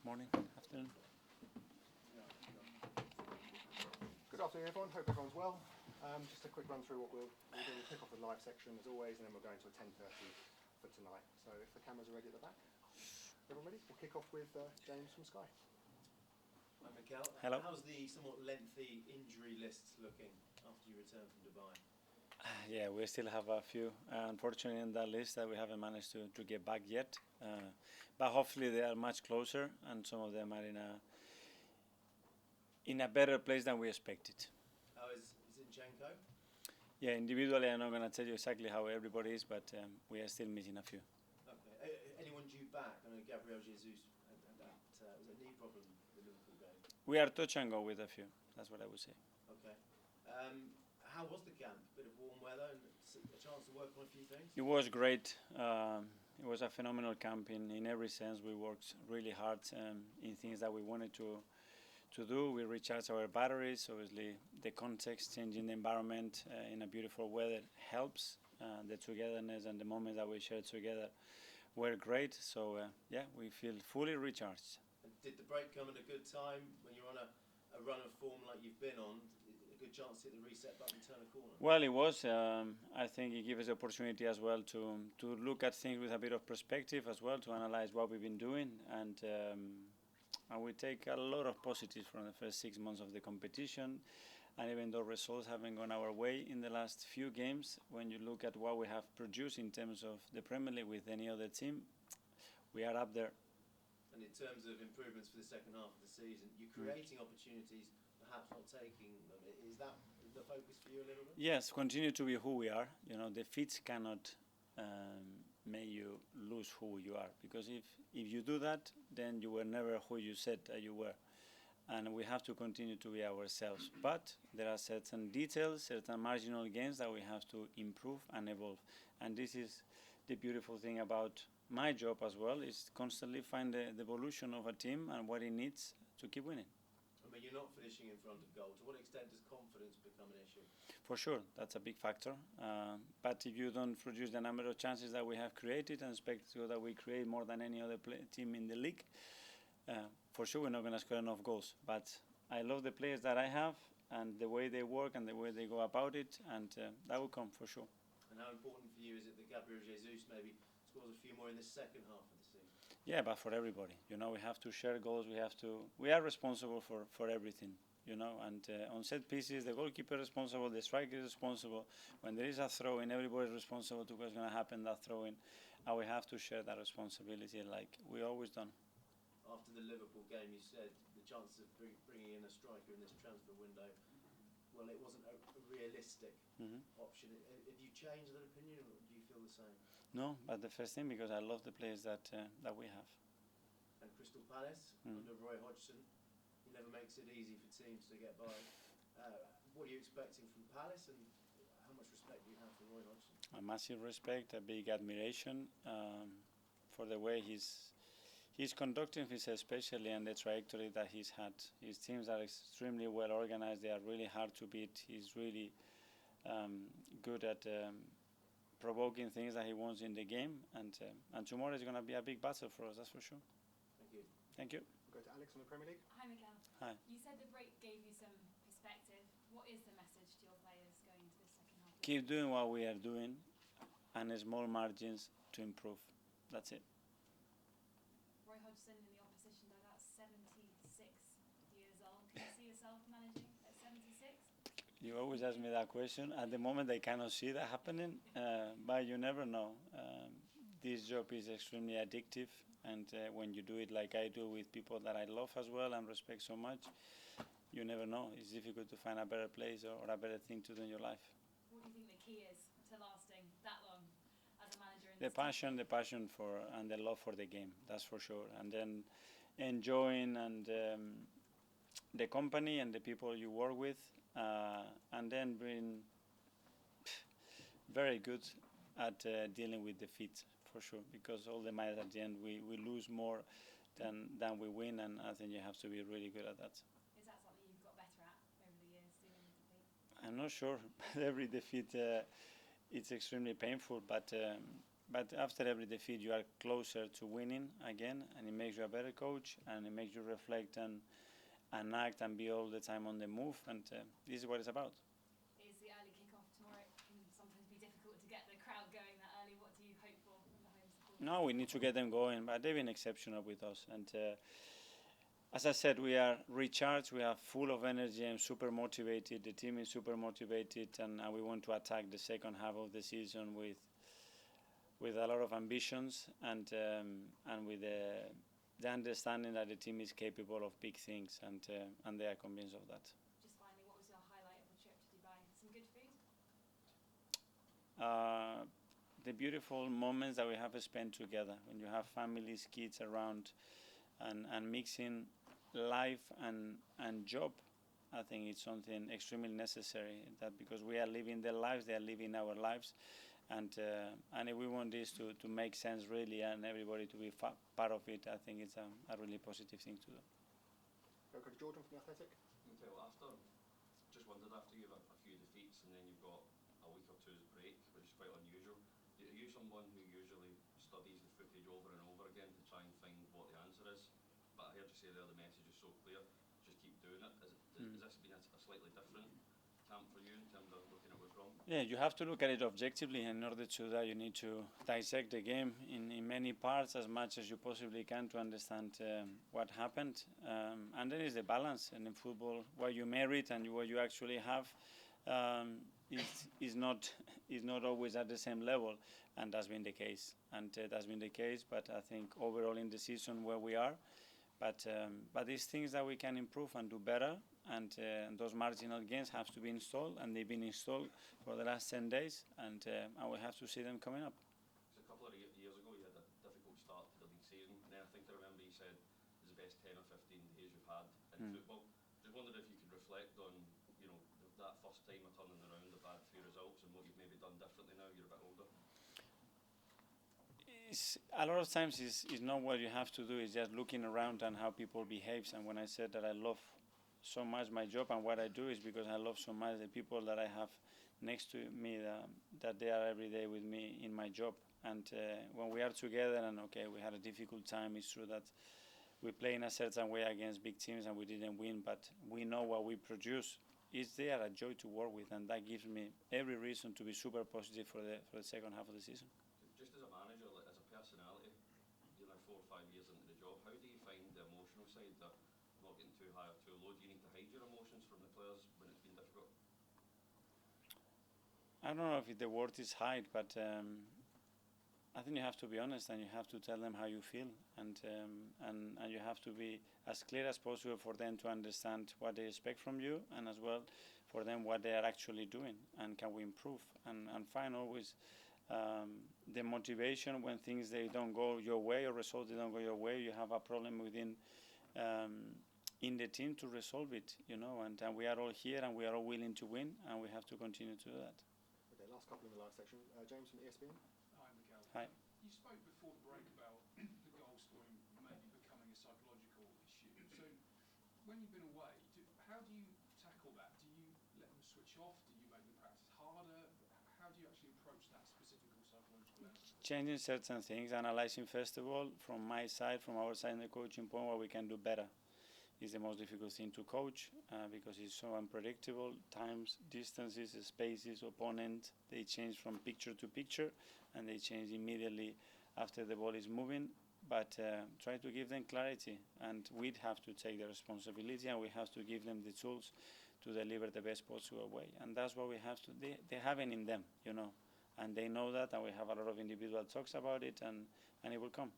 Morning, afternoon. Good afternoon, everyone. Hope everyone's well. Just a quick run through what we'll do. We'll kick off the live section as always, and then we'll go into a 10:30 for tonight. So if the cameras are ready at the back, everyone ready? We'll kick off with James from Sky. Hi, Mikel. Hello. How's the somewhat lengthy injury list looking after you return from Dubai? Yeah, we still have a few, unfortunately, in that list that we haven't managed to get back yet. But hopefully they are much closer, and some of them are in a better place than we expected. How is Zinchenko? Yeah, individually, I'm not going to tell you exactly how everybody is, but we are still missing a few. Okay. Anyone due back? I know Gabriel Jesus had that was a knee problem in the Liverpool game. We are touch and go with a few. That's what I would say. Okay. How was the camp? Bit of warm weather and a chance to work on a few things? It was great. It was a phenomenal camp in every sense. We worked really hard in things that we wanted to do. We recharged our batteries. Obviously, the context, changing the environment in a beautiful weather helps. The togetherness and the moments that we shared together were great. So, we feel fully recharged. And did the break come at a good time when you're on a run of form like you've been on? A good chance to hit the reset button and turn a corner? Well, it was. I think it gave us the opportunity as well to look at things with a bit of perspective as well, to analyze what we've been doing. And we take a lot of positives from the first 6 months of the competition. And even though results haven't gone our way in the last few games, when you look at what we have produced in terms of the Premier League with any other team, we are up there. And in terms of improvements for the second half of the season, you're creating opportunities, perhaps not taking them. Is that the focus for you a little bit? Yes, continue to be who we are. Defeats cannot make you lose who you are, because if you do that, then you were never who you said that you were. And we have to continue to be ourselves. But there are certain details, certain marginal gains that we have to improve and evolve. And this is the beautiful thing about my job as well, is constantly find the evolution of a team and what it needs to keep winning. I mean, you're not finishing in front of goal. To what extent does confidence become an issue? For sure, that's a big factor. But if you don't produce the number of chances that we have created and expect that we create more than any other team in the league, for sure we're not going to score enough goals. But I love the players that I have and the way they work and the way they go about it, and that will come for sure. And how important for you is it that Gabriel Jesus maybe scores a few more in the second half of the season? Yeah, but for everybody. We have to share goals. We are responsible for everything. And on set pieces, the goalkeeper is responsible, the striker is responsible. When there is a throw-in, everybody is responsible to what's going to happen that throw-in. And we have to share that responsibility like we always done. After the Liverpool game, you said the chances of bringing in a striker in this transfer window, well, it wasn't a realistic option. Have you changed that opinion, or do you feel the same? No, but the first thing, because I love the players that we have. And Crystal Palace, under Roy Hodgson, he never makes it easy for teams to get by. What are you expecting from Palace, and how much respect do you have for Roy Hodgson? A massive respect, a big admiration for the way he's conducting himself, especially, and the trajectory that he's had. His teams are extremely well organized. They are really hard to beat. He's really good at provoking things that he wants in the game. And tomorrow is going to be a big battle for us, that's for sure. Thank you. Thank you. We'll go to Alex from the Premier League. Hi, Mikel. Hi. You said the break gave you some perspective. What is the message to your players going into the second half? Keep doing what we are doing, and small margins to improve. That's it. Roy Hodgson in the opposition, though, that's 76 years old. Can you see yourself managing at 76? You always ask me that question. At the moment, I cannot see that happening, but you never know. This job is extremely addictive, and when you do it like I do with people that I love as well and respect so much, you never know. It's difficult to find a better place or a better thing to do in your life. What do you think the key is to lasting that long as a manager in The passion for and the love for the game, that's for sure. And then enjoying and the company and the people you work with, and then being very good at dealing with defeat, for sure, because all the matches at the end we lose more than we win, and I think you have to be really good at that. Is that something you've got better at over the years, dealing with defeat? I'm not sure. Every defeat it's extremely painful, but but after every defeat, you are closer to winning again, and it makes you a better coach, and it makes you reflect and act and be all the time on the move. And this is what it's about. Is the early kick-off tomorrow? It can sometimes be difficult to get the crowd going that early. What do you hope for from the home supporters? No, we need to get them going, but they've been exceptional with us. And as I said, we are recharged, we are full of energy and super motivated. The team is super motivated, and we want to attack the second half of the season with a lot of ambitions and with the understanding that the team is capable of big things, and they are convinced of that. Just finally, what was your highlight of the trip to Dubai? Some good food? The beautiful moments that we have spent together when you have families, kids around, and mixing life and job. I think it's something extremely necessary, that because we are living their lives, they are living our lives, and if we want this to make sense really and everybody to be part of it, I think it's a really positive thing to do. Go to Jordan from The Athletic. Mikel, just wondered, after you've a few defeats and then you've got a week or two's break, which is quite unusual, are you someone who usually studies the footage over and over again to try and find what the answer is? But I heard you say there the message is so clear, just keep doing it. Has this been a slightly different camp for you in terms of looking at what's wrong? Yeah, you have to look at it objectively, and in order to do that, you need to dissect the game in many parts as much as you possibly can to understand what happened. And then is the balance. And in football, what you merit and what you actually have is not always at the same level, and that's been the case. But I think overall in the season where we are, but these things that we can improve and do better, and those marginal gains have to be installed, and they've been installed for the last 10 days, and we have to see them coming up. So a couple of years ago you had a difficult start to the league season, and then I think I remember you said it was the best 10 or 15 days you've had in football. Just wondered if you could reflect on that first time of turning around the bad 3 results and what you've maybe done differently now you're a bit older. A lot of times it's not what you have to do, it's just looking around and how people behave. And when I said that I love so much my job and what I do, is because I love so much the people that I have next to me, that they are every day with me in my job. And when we are together, and okay, we had a difficult time, it's true that we play in a certain way against big teams and we didn't win, but we know what we produce. They are a joy to work with, and that gives me every reason to be super positive for the second half of the season. Just as a manager, as a personality, you're now 4 or 5 years into the job, how do you find the emotional side, that not getting too high or too low? Do you need to hide your emotions from the players when it's been difficult? I don't know if the word is hide, but I think you have to be honest, and you have to tell them how you feel, and you have to be as clear as possible for them to understand what they expect from you, and as well for them what they are actually doing, and can we improve, and find always the motivation when things they don't go your way, or results they don't go your way. You have a problem within in the team to resolve it, and we are all here and we are all willing to win, and we have to continue to do that. Okay, last couple in the live section. James from ESPN. Hi, Mikel. Hi. You spoke before the break about the goal scoring maybe becoming a psychological issue. So, when you've been away, how do you tackle that? Do you let them switch off? Do you make them practice harder? How do you actually approach that specific psychological element? Changing certain things, analyzing first of all from my side, from our side in the coaching point, what we can do better. Is the most difficult thing to coach because it's so unpredictable. Times, distances, spaces, opponent, they change from picture to picture, and they change immediately after the ball is moving. But try to give them clarity, and we have to take the responsibility, and we have to give them the tools to deliver the best possible way. And that's what we have to. They have it in them, and they know that, and we have a lot of individual talks about it, and it will come.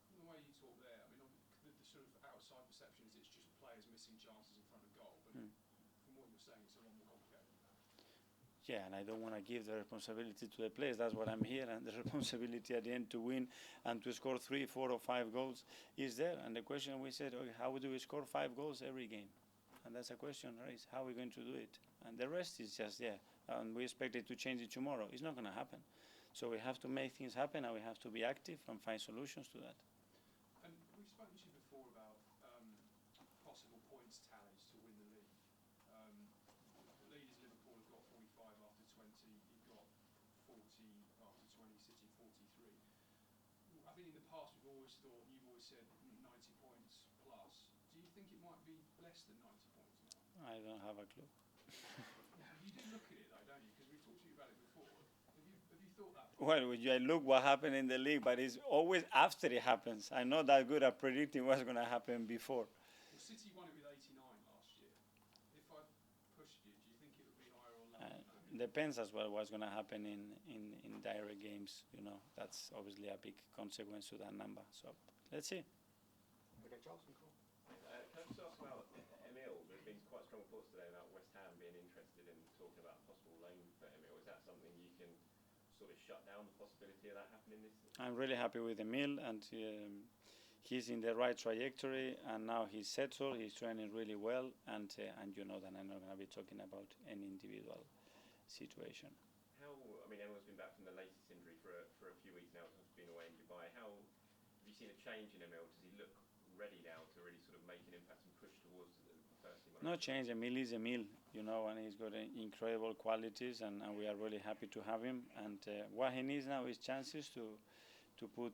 From the way you talk there, I mean, the sort of outside perception is it's just players missing chances in front of goal, but from what you're saying, it's a lot more complicated than that. Yeah, and I don't want to give the responsibility to the players. That's what I'm here, and the responsibility at the end to win and to score 3, 4, or 5 goals is there. And the question we said, okay, how do we score 5 goals every game? And that's a question, right? How are we going to do it? And the rest is just and we expect it to change it tomorrow. It's not going to happen. So we have to make things happen, and we have to be active and find solutions to that. And we've spoken to you before about possible points tallies to win the league. The leaders Liverpool have got 45 after 20. You've got 40 after 20. City past we've always thought, you've always said 90 points plus. Do you think it might be less than 90 points now? I don't have a clue. You do look at it though, don't you? Because we've talked to you about it before. Have you thought that? Well, I look what happened in the league, but it's always after it happens. I'm not that good at predicting what's going to happen before. Well, City won it with 89 last year. If I pushed you, do you think it would be higher or lower? Depends as well what's going to happen in direct games. You know, that's obviously a big consequence to that number. So let's see. Okay, Charles, cool. Can I just ask about Emil? There's been quite strong reports today about West Ham being interested in talking about a possible loan for Emil. Is that something you can sort of shut down the possibility of that happening this season? I'm really happy with Emil, and he's in the right trajectory, and now he's settled. He's training really well, and you know that I'm not going to be talking about any individual situation. I mean, Emil's been back from the latest injury for a few weeks now. He's been away in Dubai. Have you seen a change in Emil? Does he look ready now to really sort of make an impact and push towards the first team? No change. Emil is Emil, you know, and he's got incredible qualities, and we are really happy to have him. And what he needs now is chances to put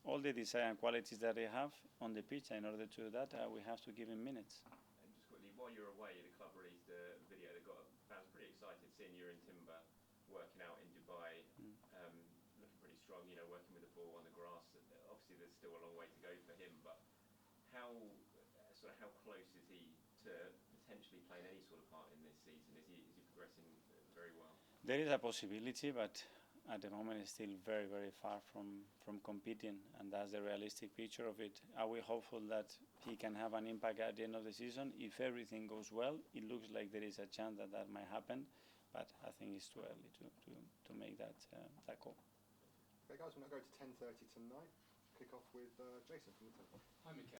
all the desire and qualities that they have on the pitch. In order to do that, we have to give him minutes. And just quickly, while you're away, the club released a video that got fans pretty excited seeing you and Timber working out in Dubai, looking pretty strong, you know, working with the ball on the grass. Obviously, there's still a long way to go for him, but how close is he to potentially playing any sort of part in this season? Is he progressing very well? There is a possibility, but at the moment it's still very, very far from competing, and that's the realistic picture of it. Are we hopeful that he can have an impact at the end of the season? If everything goes well, it looks like there is a chance that might happen, but I think it's too early to make that call. Okay, guys, we're going to go to 10:30 tonight. Kick off with Jason from the 10. Hi, Mikel.